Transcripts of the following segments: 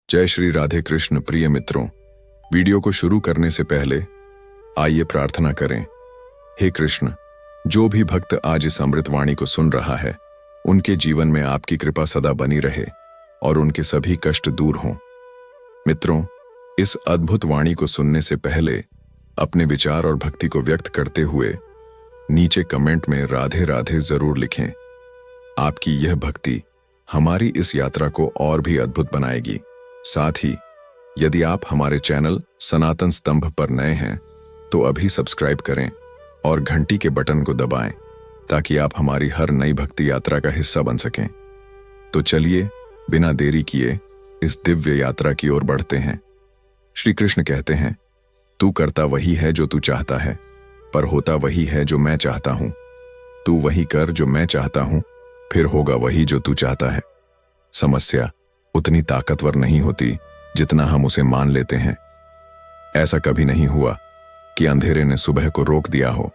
जय श्री राधे कृष्ण। प्रिय मित्रों, वीडियो को शुरू करने से पहले आइए प्रार्थना करें। हे कृष्ण, जो भी भक्त आज इस अमृत वाणी को सुन रहा है, उनके जीवन में आपकी कृपा सदा बनी रहे और उनके सभी कष्ट दूर हों। मित्रों, इस अद्भुत वाणी को सुनने से पहले अपने विचार और भक्ति को व्यक्त करते हुए नीचे कमेंट में राधे राधे जरूर लिखें। आपकी यह भक्ति हमारी इस यात्रा को और भी अद्भुत बनाएगी। साथ ही यदि आप हमारे चैनल सनातन स्तंभ पर नए हैं तो अभी सब्सक्राइब करें और घंटी के बटन को दबाएं ताकि आप हमारी हर नई भक्ति यात्रा का हिस्सा बन सकें। तो चलिए बिना देरी किए इस दिव्य यात्रा की ओर बढ़ते हैं। श्री कृष्ण कहते हैं, तू करता वही है जो तू चाहता है, पर होता वही है जो मैं चाहता हूं। तू वही कर जो मैं चाहता हूं, फिर होगा वही जो तू चाहता है। समस्या उतनी ताकतवर नहीं होती जितना हम उसे मान लेते हैं। ऐसा कभी नहीं हुआ कि अंधेरे ने सुबह को रोक दिया हो।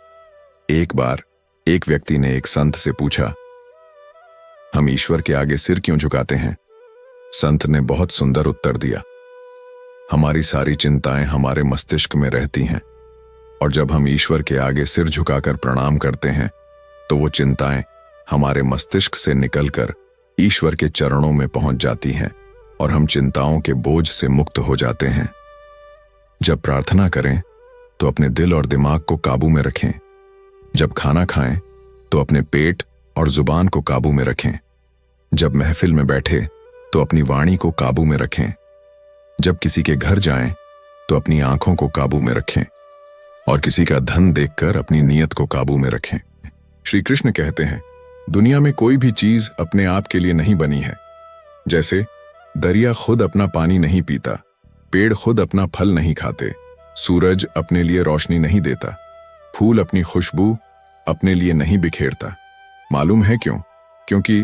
एक बार एक व्यक्ति ने एक संत से पूछा, हम ईश्वर के आगे सिर क्यों झुकाते हैं? संत ने बहुत सुंदर उत्तर दिया, हमारी सारी चिंताएं हमारे मस्तिष्क में रहती हैं, और जब हम ईश्वर के आगे सिर झुकाकर प्रणाम करते हैं तो वो चिंताएं हमारे मस्तिष्क से निकलकर ईश्वर के चरणों में पहुंच जाती हैं और हम चिंताओं के बोझ से मुक्त हो जाते हैं। जब प्रार्थना करें तो अपने दिल और दिमाग को काबू में रखें। जब खाना खाएं तो अपने पेट और जुबान को काबू में रखें। जब महफिल में बैठे तो अपनी वाणी को काबू में रखें। जब किसी के घर जाएं तो अपनी आंखों को काबू में रखें और किसी का धन देखकर अपनी नीयत को काबू में रखें। श्री कृष्ण कहते हैं, दुनिया में कोई भी चीज अपने आप के लिए नहीं बनी है। जैसे दरिया खुद अपना पानी नहीं पीता, पेड़ खुद अपना फल नहीं खाते, सूरज अपने लिए रोशनी नहीं देता, फूल अपनी खुशबू अपने लिए नहीं बिखेरता। मालूम है क्यों? क्योंकि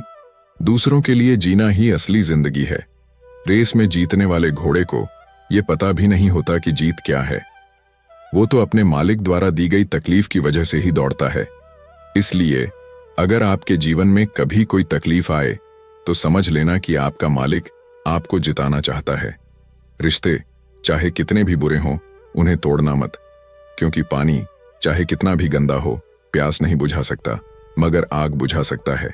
दूसरों के लिए जीना ही असली जिंदगी है। रेस में जीतने वाले घोड़े को यह पता भी नहीं होता कि जीत क्या है। वो तो अपने मालिक द्वारा दी गई तकलीफ की वजह से ही दौड़ता है। इसलिए अगर आपके जीवन में कभी कोई तकलीफ आए तो समझ लेना कि आपका मालिक आपको जिताना चाहता है। रिश्ते चाहे कितने भी बुरे हों, उन्हें तोड़ना मत, क्योंकि पानी चाहे कितना भी गंदा हो, प्यास नहीं बुझा सकता मगर आग बुझा सकता है।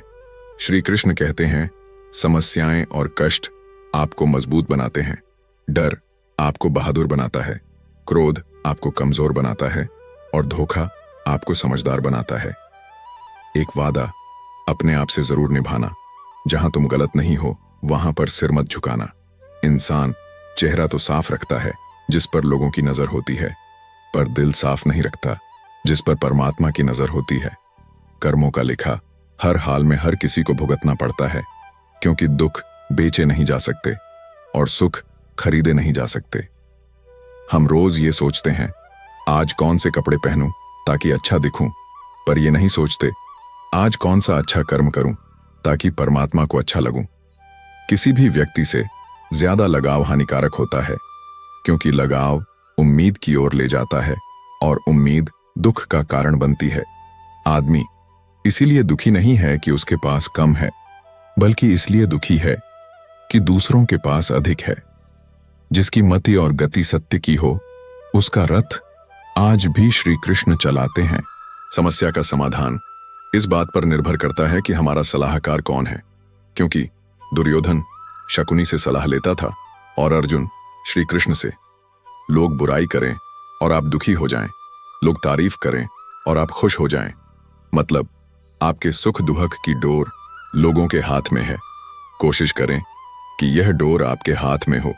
श्री कृष्ण कहते हैं, समस्याएं और कष्ट आपको मजबूत बनाते हैं, डर आपको बहादुर बनाता है, क्रोध आपको कमजोर बनाता है और धोखा आपको समझदार बनाता है। एक वादा अपने आप से जरूर निभाना, जहां तुम गलत नहीं हो वहां पर सिर मत झुकाना। इंसान चेहरा तो साफ रखता है जिस पर लोगों की नजर होती है, पर दिल साफ नहीं रखता जिस पर परमात्मा की नजर होती है। कर्मों का लिखा हर हाल में हर किसी को भुगतना पड़ता है, क्योंकि दुख बेचे नहीं जा सकते और सुख खरीदे नहीं जा सकते। हम रोज ये सोचते हैं, आज कौन से कपड़े पहनूं ताकि अच्छा दिखूं, पर ये नहीं सोचते आज कौन सा अच्छा कर्म करूं ताकि परमात्मा को अच्छा लगूं। किसी भी व्यक्ति से ज्यादा लगाव हानिकारक होता है, क्योंकि लगाव उम्मीद की ओर ले जाता है और उम्मीद दुख का कारण बनती है। आदमी इसीलिए दुखी नहीं है कि उसके पास कम है, बल्कि इसलिए दुखी है कि दूसरों के पास अधिक है। जिसकी मति और गति सत्य की हो, उसका रथ आज भी श्री कृष्ण चलाते हैं। समस्या का समाधान इस बात पर निर्भर करता है कि हमारा सलाहकार कौन है, क्योंकि दुर्योधन शकुनी से सलाह लेता था और अर्जुन श्री कृष्ण से। लोग बुराई करें और आप दुखी हो जाएं, लोग तारीफ करें और आप खुश हो जाएं, मतलब आपके सुख दुख की डोर लोगों के हाथ में है। कोशिश करें कि यह डोर आपके हाथ में हो।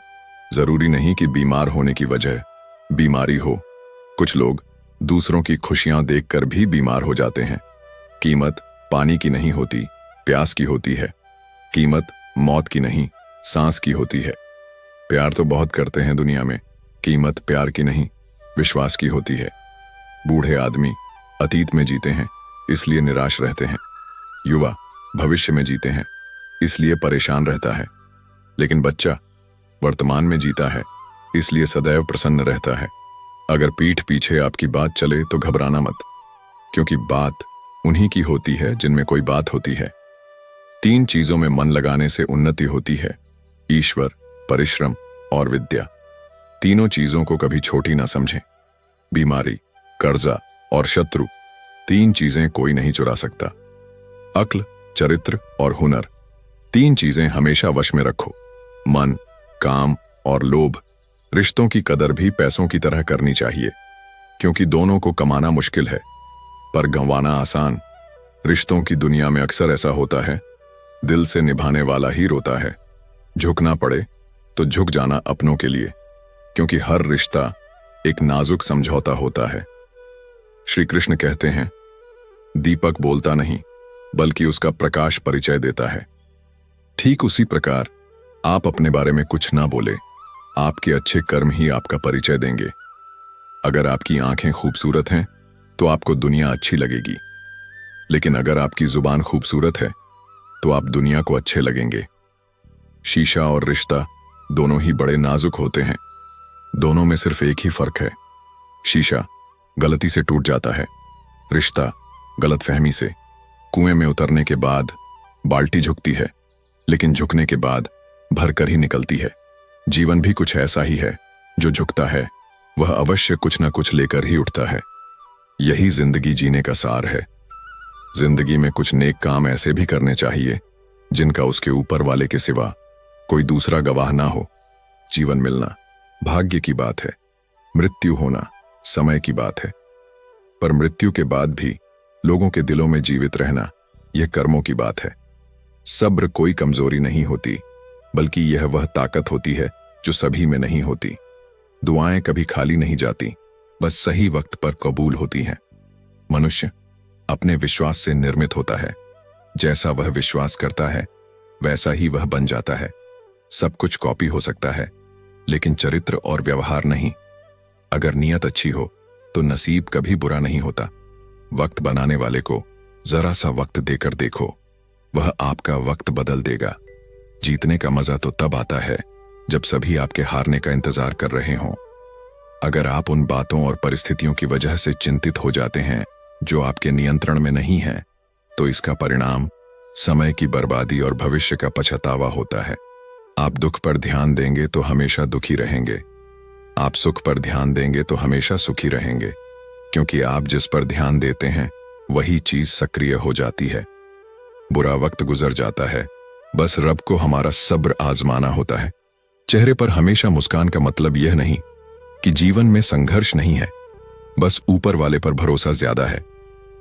जरूरी नहीं कि बीमार होने की वजह बीमारी हो। कुछ लोग दूसरों की खुशियां देखकर भी बीमार हो जाते हैं। कीमत पानी की नहीं होती, प्यास की होती है। कीमत मौत की नहीं, सांस की होती है। प्यार तो बहुत करते हैं दुनिया में, कीमत प्यार की नहीं, विश्वास की होती है। बूढ़े आदमी अतीत में जीते हैं, इसलिए निराश रहते हैं। युवा भविष्य में जीते हैं, इसलिए परेशान रहता है। लेकिन बच्चा वर्तमान में जीता है, इसलिए सदैव प्रसन्न रहता है। अगर पीठ पीछे आपकी बात चले तो घबराना मत, क्योंकि बात उन्हीं की होती है जिनमें कोई बात होती है। 3 चीजों में मन लगाने से उन्नति होती है, ईश्वर, परिश्रम और विद्या, तीनों चीजों को कभी छोटी ना समझें। बीमारी, कर्जा और शत्रु, तीन चीजें कोई नहीं चुरा सकता। अक्ल, चरित्र और हुनर, तीन चीजें हमेशा वश में रखो। मन, काम और लोभ। रिश्तों की कदर भी पैसों की तरह करनी चाहिए, क्योंकि दोनों को कमाना मुश्किल है पर गंवाना आसान। रिश्तों की दुनिया में अक्सर ऐसा होता है, दिल से निभाने वाला ही रोता है। झुकना पड़े तो झुक जाना अपनों के लिए, क्योंकि हर रिश्ता एक नाजुक समझौता होता है। श्री कृष्ण कहते हैं, दीपक बोलता नहीं बल्कि उसका प्रकाश परिचय देता है। ठीक उसी प्रकार आप अपने बारे में कुछ ना बोले, आपके अच्छे कर्म ही आपका परिचय देंगे। अगर आपकी आंखें खूबसूरत हैं तो आपको दुनिया अच्छी लगेगी, लेकिन अगर आपकी जुबान खूबसूरत है तो आप दुनिया को अच्छे लगेंगे। शीशा और रिश्ता दोनों ही बड़े नाजुक होते हैं। दोनों में सिर्फ एक ही फर्क है, शीशा गलती से टूट जाता है, रिश्ता गलतफहमी से। कुएं में उतरने के बाद बाल्टी झुकती है, लेकिन झुकने के बाद भरकर ही निकलती है। जीवन भी कुछ ऐसा ही है, जो झुकता है वह अवश्य कुछ ना कुछ लेकर ही उठता है। यही जिंदगी जीने का सार है। जिंदगी में कुछ नेक काम ऐसे भी करने चाहिए जिनका उसके ऊपर वाले के सिवा कोई दूसरा गवाह ना हो। जीवन मिलना भाग्य की बात है, मृत्यु होना समय की बात है, पर मृत्यु के बाद भी लोगों के दिलों में जीवित रहना यह कर्मों की बात है। सब्र कोई कमजोरी नहीं होती, बल्कि यह वह ताकत होती है जो सभी में नहीं होती। दुआएं कभी खाली नहीं जाती, बस सही वक्त पर कबूल होती हैं। मनुष्य अपने विश्वास से निर्मित होता है। जैसा वह विश्वास करता है वैसा ही वह बन जाता है। सब कुछ कॉपी हो सकता है, लेकिन चरित्र और व्यवहार नहीं। अगर नीयत अच्छी हो तो नसीब कभी बुरा नहीं होता। वक्त बनाने वाले को जरा सा वक्त देकर देखो, वह आपका वक्त बदल देगा। जीतने का मजा तो तब आता है जब सभी आपके हारने का इंतजार कर रहे हों। अगर आप उन बातों और परिस्थितियों की वजह से चिंतित हो जाते हैं जो आपके नियंत्रण में नहीं है, तो इसका परिणाम समय की बर्बादी और भविष्य का पछतावा होता है। आप दुख पर ध्यान देंगे तो हमेशा दुखी रहेंगे। आप सुख पर ध्यान देंगे तो हमेशा सुखी रहेंगे, क्योंकि आप जिस पर ध्यान देते हैं वही चीज सक्रिय हो जाती है। बुरा वक्त गुजर जाता है, बस रब को हमारा सब्र आजमाना होता है। चेहरे पर हमेशा मुस्कान का मतलब यह नहीं कि जीवन में संघर्ष नहीं है, बस ऊपर वाले पर भरोसा ज्यादा है।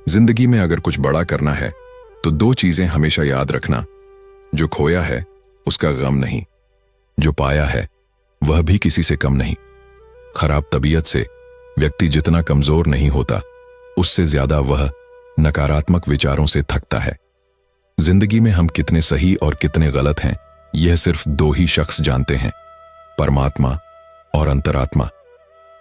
जिंदगी में अगर कुछ बड़ा करना है तो दो चीजें हमेशा याद रखना, जो खोया है उसका गम नहीं, जो पाया है वह भी किसी से कम नहीं। खराब तबीयत से व्यक्ति जितना कमजोर नहीं होता, उससे ज्यादा वह नकारात्मक विचारों से थकता है। जिंदगी में हम कितने सही और कितने गलत हैं, यह सिर्फ दो ही शख्स जानते हैं, परमात्मा और अंतरात्मा।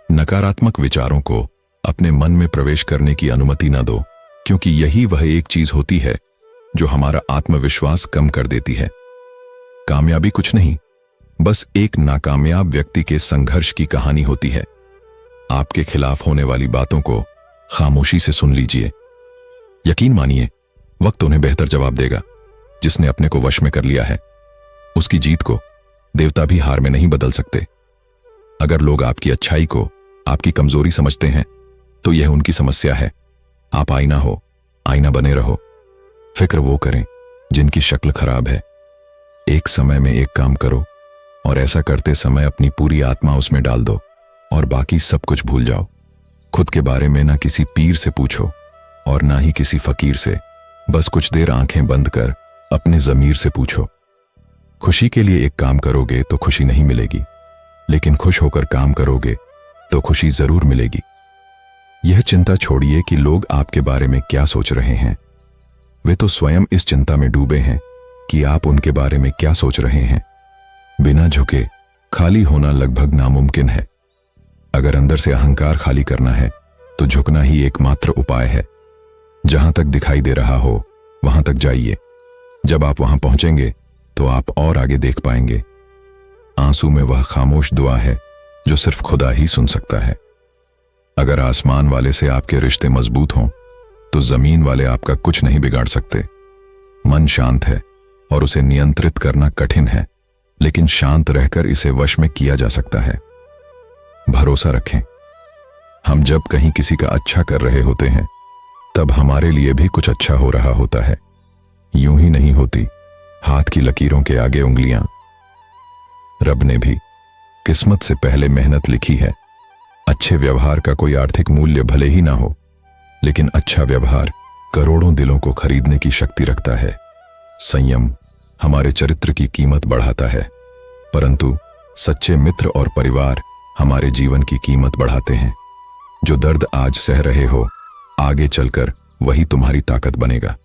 नकारात्मक विचारों को अपने मन में प्रवेश करने की अनुमति न दो, क्योंकि यही वह एक चीज होती है जो हमारा आत्मविश्वास कम कर देती है। कामयाबी कुछ नहीं, बस एक नाकामयाब व्यक्ति के संघर्ष की कहानी होती है। आपके खिलाफ होने वाली बातों को खामोशी से सुन लीजिए। यकीन मानिए, वक्त उन्हें बेहतर जवाब देगा। जिसने अपने को वश में कर लिया है, उसकी जीत को देवता भी हार में नहीं बदल सकते। अगर लोग आपकी अच्छाई को आपकी कमजोरी समझते हैं तो यह उनकी समस्या है। आप आईना हो, आईना बने रहो। फिक्र वो करें जिनकी शक्ल खराब है। एक समय में एक काम करो और ऐसा करते समय अपनी पूरी आत्मा उसमें डाल दो और बाकी सब कुछ भूल जाओ। खुद के बारे में ना किसी पीर से पूछो और ना ही किसी फकीर से। बस कुछ देर आंखें बंद कर अपने ज़मीर से पूछो। खुशी के लिए एक काम करोगे तो खुशी नहीं मिलेगी, लेकिन खुश होकर काम करोगे तो खुशी जरूर मिलेगी। यह चिंता छोड़िए कि लोग आपके बारे में क्या सोच रहे हैं। वे तो स्वयं इस चिंता में डूबे हैं कि आप उनके बारे में क्या सोच रहे हैं। बिना झुके खाली होना लगभग नामुमकिन है। अगर अंदर से अहंकार खाली करना है तो झुकना ही एकमात्र उपाय है। जहां तक दिखाई दे रहा हो वहां तक जाइए। जब आप वहां पहुंचेंगे तो आप और आगे देख पाएंगे। आंसू में वह खामोश दुआ है जो सिर्फ खुदा ही सुन सकता है। अगर आसमान वाले से आपके रिश्ते मजबूत हों तो जमीन वाले आपका कुछ नहीं बिगाड़ सकते। मन शांत है और उसे नियंत्रित करना कठिन है, लेकिन शांत रहकर इसे वश में किया जा सकता है। भरोसा रखें, हम जब कहीं किसी का अच्छा कर रहे होते हैं तब हमारे लिए भी कुछ अच्छा हो रहा होता है। यूं ही नहीं होती हाथ की लकीरों के आगे उंगलियां। रब ने भी किस्मत से पहले मेहनत लिखी है। अच्छे व्यवहार का कोई आर्थिक मूल्य भले ही ना हो, लेकिन अच्छा व्यवहार करोड़ों दिलों को खरीदने की शक्ति रखता है। संयम हमारे चरित्र की कीमत बढ़ाता है, परंतु सच्चे मित्र और परिवार हमारे जीवन की कीमत बढ़ाते हैं। जो दर्द आज सह रहे हो, आगे चलकर वही तुम्हारी ताकत बनेगा।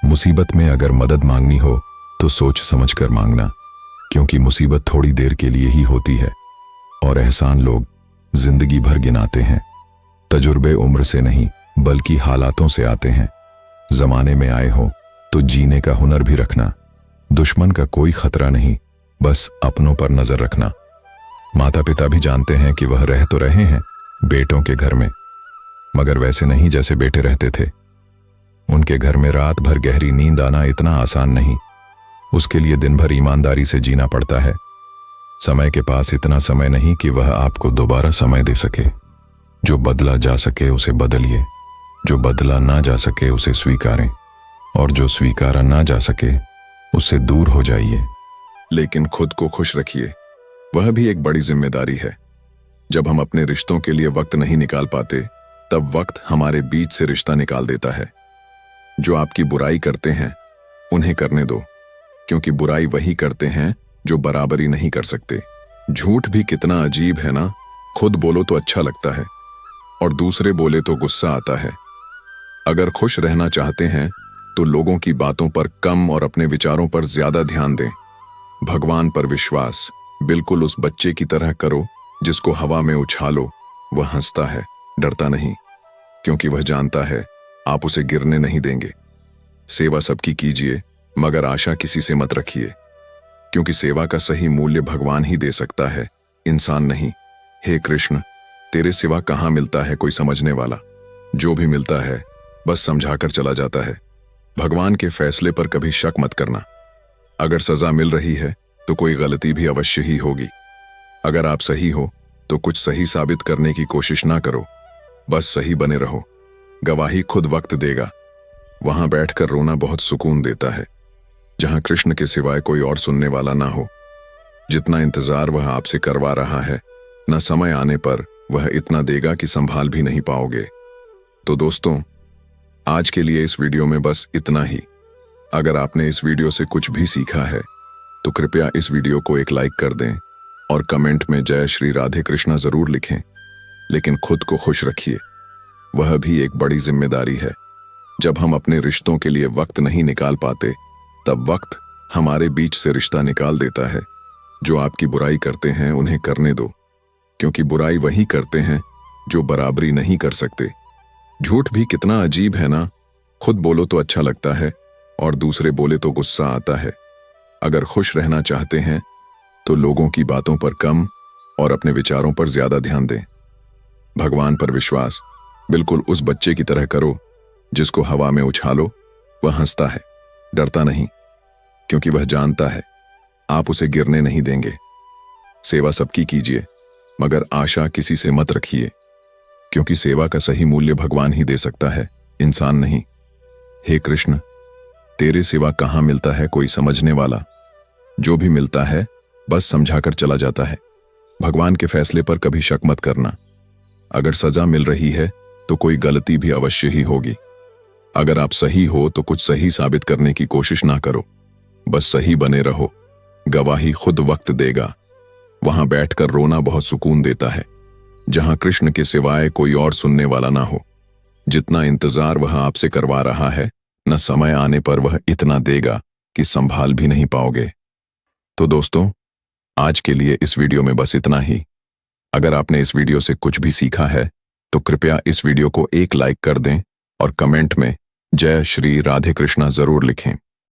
मुसीबत में अगर मदद मांगनी हो तो सोच समझकर मांगना, क्योंकि मुसीबत थोड़ी देर के लिए ही होती है और एहसान लोग जिंदगी भर गिनाते हैं। तजुर्बे उम्र से नहीं बल्कि हालातों से आते हैं। जमाने में आए हो तो जीने का हुनर भी रखना। दुश्मन का कोई खतरा नहीं, बस अपनों पर नजर रखना। माता पिता भी जानते हैं कि वह रह तो रहे हैं बेटों के घर में, मगर वैसे नहीं जैसे बेटे रहते थे। उनके घर में रात भर गहरी नींद आना इतना आसान नहीं। उसके लिए दिन भर ईमानदारी से जीना पड़ता है। समय के पास इतना समय नहीं कि वह आपको दोबारा समय दे सके। जो बदला जा सके उसे बदलिए, जो बदला ना जा सके उसे स्वीकारें, और जो स्वीकारा ना जा सके उससे दूर हो जाइए। लेकिन खुद को खुश रखिए, वह भी एक बड़ी जिम्मेदारी है। जब हम अपने रिश्तों के लिए वक्त नहीं निकाल पाते, तब वक्त हमारे बीच से रिश्ता निकाल देता है। जो आपकी बुराई करते हैं उन्हें करने दो, क्योंकि बुराई वही करते हैं जो बराबरी नहीं कर सकते। झूठ भी कितना अजीब है ना, खुद बोलो तो अच्छा लगता है और दूसरे बोले तो गुस्सा आता है। अगर खुश रहना चाहते हैं तो लोगों की बातों पर कम और अपने विचारों पर ज्यादा ध्यान दें। भगवान पर विश्वास बिल्कुल उस बच्चे की तरह करो जिसको हवा में उछालो, वह हंसता है, डरता नहीं, क्योंकि वह जानता है आप उसे गिरने नहीं देंगे। सेवा सबकी कीजिए, मगर आशा किसी से मत रखिए, क्योंकि सेवा का सही मूल्य भगवान ही दे सकता है, इंसान नहीं। हे कृष्ण, तेरे सिवा कहाँ मिलता है कोई समझने वाला। जो भी मिलता है बस समझाकर चला जाता है। भगवान के फैसले पर कभी शक मत करना। अगर सजा मिल रही है तो कोई गलती भी अवश्य ही होगी। अगर आप सही हो तो कुछ सही साबित करने की कोशिश ना करो, बस सही बने रहो। गवाही खुद वक्त देगा। वहां बैठकर रोना बहुत सुकून देता है, जहां कृष्ण के सिवाय कोई और सुनने वाला ना हो। जितना इंतजार वह आपसे करवा रहा है, न समय आने पर वह इतना देगा कि संभाल भी नहीं पाओगे। तो दोस्तों, आज के लिए इस वीडियो में बस इतना ही। अगर आपने इस वीडियो से कुछ भी सीखा है तो कृपया इस वीडियो को एक लाइक कर दें और कमेंट में जय श्री राधे कृष्णा जरूर लिखें। लेकिन खुद को खुश रखिए, वह भी एक बड़ी जिम्मेदारी है। जब हम अपने रिश्तों के लिए वक्त नहीं निकाल पाते, तब वक्त हमारे बीच से रिश्ता निकाल देता है। जो आपकी बुराई करते हैं उन्हें करने दो, क्योंकि बुराई वही करते हैं जो बराबरी नहीं कर सकते। झूठ भी कितना अजीब है ना, खुद बोलो तो अच्छा लगता है और दूसरे बोले तो गुस्सा आता है। अगर खुश रहना चाहते हैं तो लोगों की बातों पर कम और अपने विचारों पर ज्यादा ध्यान दें। भगवान पर विश्वास बिल्कुल उस बच्चे की तरह करो जिसको हवा में उछालो, वह हंसता है, डरता नहीं, क्योंकि वह जानता है आप उसे गिरने नहीं देंगे। सेवा सबकी कीजिए, मगर आशा किसी से मत रखिए, क्योंकि सेवा का सही मूल्य भगवान ही दे सकता है, इंसान नहीं। हे कृष्ण, तेरे सिवा कहाँ मिलता है कोई समझने वाला। जो भी मिलता है बस समझाकर चला जाता है। भगवान के फैसले पर कभी शक मत करना। अगर सजा मिल रही है तो कोई गलती भी अवश्य ही होगी। अगर आप सही हो तो कुछ सही साबित करने की कोशिश ना करो, बस सही बने रहो। गवाही खुद वक्त देगा। वहां बैठकर रोना बहुत सुकून देता है, जहां कृष्ण के सिवाय कोई और सुनने वाला ना हो। जितना इंतजार वह आपसे करवा रहा है, न समय आने पर वह इतना देगा कि संभाल भी नहीं पाओगे। तो दोस्तों, आज के लिए इस वीडियो में बस इतना ही। अगर आपने इस वीडियो से कुछ भी सीखा है तो कृपया इस वीडियो को एक लाइक कर दें और कमेंट में जय श्री राधे कृष्णा जरूर लिखें।